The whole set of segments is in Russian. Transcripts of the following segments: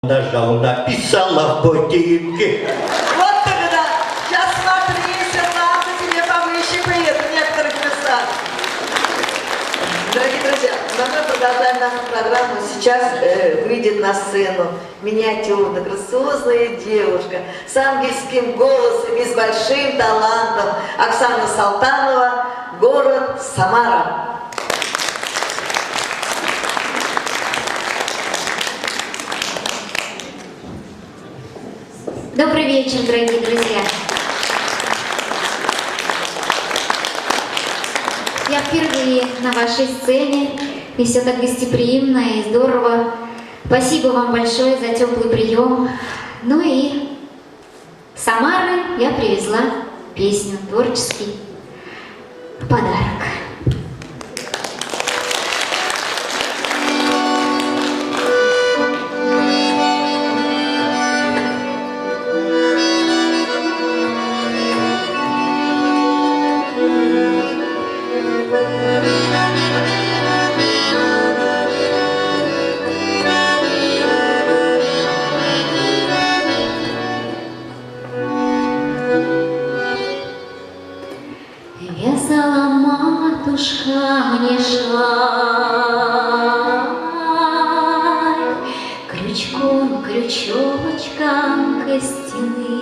Нажал, написала в ботинке. Вот тогда, сейчас смотри, сержанты тебе повыше приедут в некоторых местах. Дорогие друзья, мы продолжаем нашу программу. Сейчас выйдет на сцену миниатюрная, грациозная девушка с ангельским голосом и с большим талантом. Оксана Салтанова, город Самара. Добрый вечер, дорогие друзья. Я впервые на вашей сцене, и все так гостеприимно и здорово. Спасибо вам большое за теплый прием. Ну и с Самары я привезла песню, творческий подарок. Вязала матушка мне шаль крючком, крючочком костяным,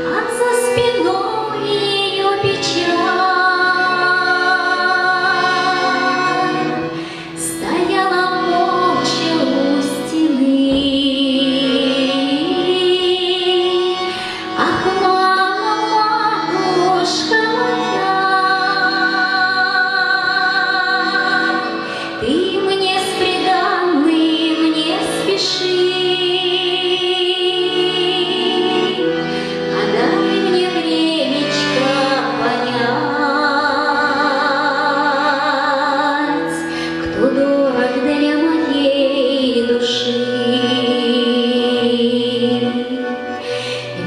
а за спиной ее печаль стояла молча у стены. Ах, матушка моя, ты мне с приданым не спеши, а дай мне времечко понять, кто дорог для моей души.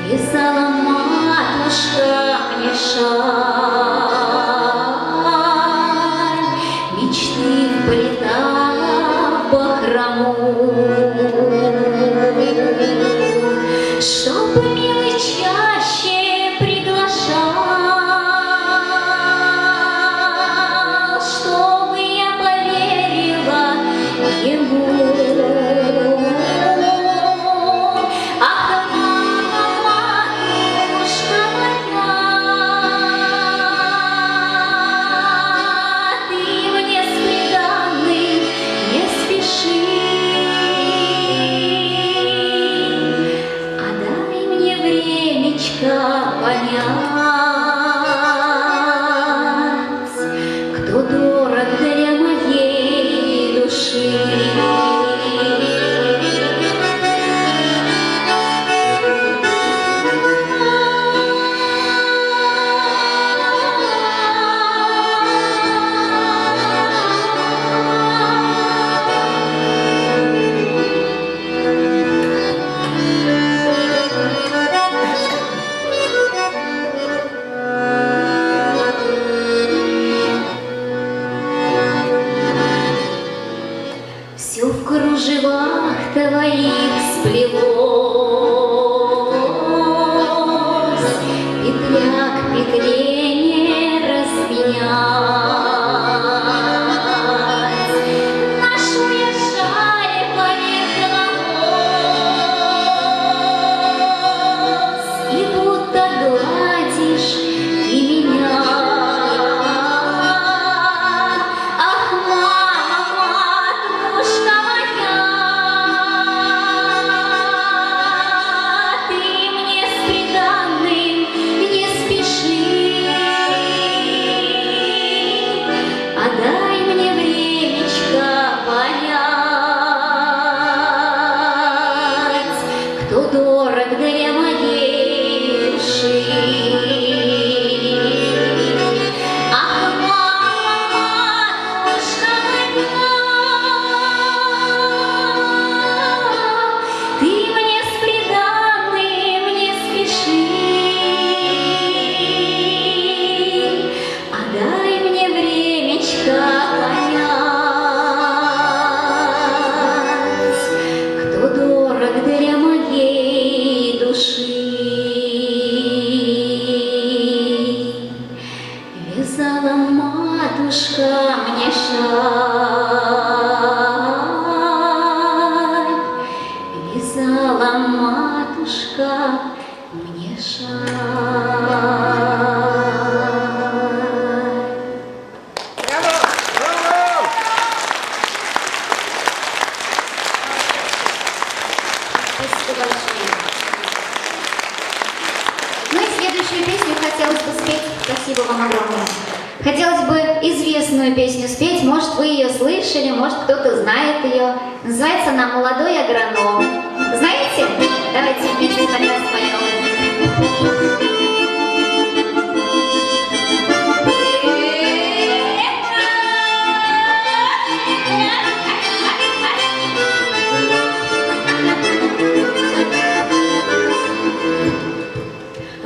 Вязала матушка мне шаль, мечты вплетала в бахрому, чтобы милый чаще приглашал, чтобы я поверила ему. Ах, матушка моя, ты мне с приданым не спеши, а дай мне времечко понять, кто дорог для моей души. Все в кружевах твоих сплелось, петля к петле не разменять. Ношу я шаль поверх волос, и будто гладишь ты меня. Ах, мама, матушка моя, Спасибо вам огромное. Хотелось бы известную песню спеть, может, вы ее слышали, может, кто-то знает ее. Называется она «Молодой агроном». Знаете? Давайте вместе тогда споем.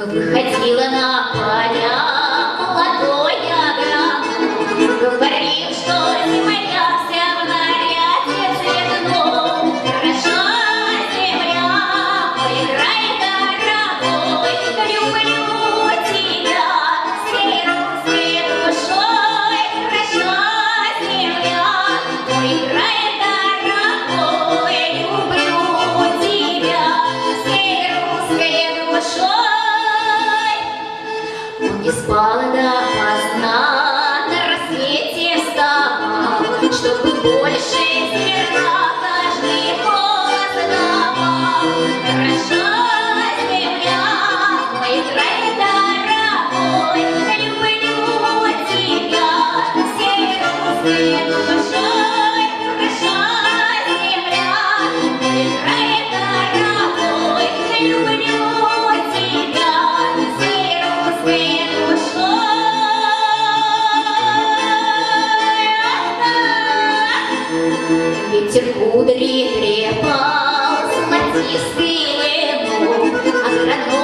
Выходила на поля молодой агроном, говорил, что земля вся в наряде цветном. Хороша земля, поиграй, дорогой, люблю тебя всей русской душой. Хороша земля, поиграй, дорогой, люблю тебя всей русской душой. Не спал допоздна, на рассвете вставал, чтобы больше зерна каждый голос давал. Хороша земля, мой край дорогой, люблю тебя всей русской душой. Хороша земля, мой край дорогой, люблю тебя всей русской душой. Ветер кудри трепал золотистый лепу, агроном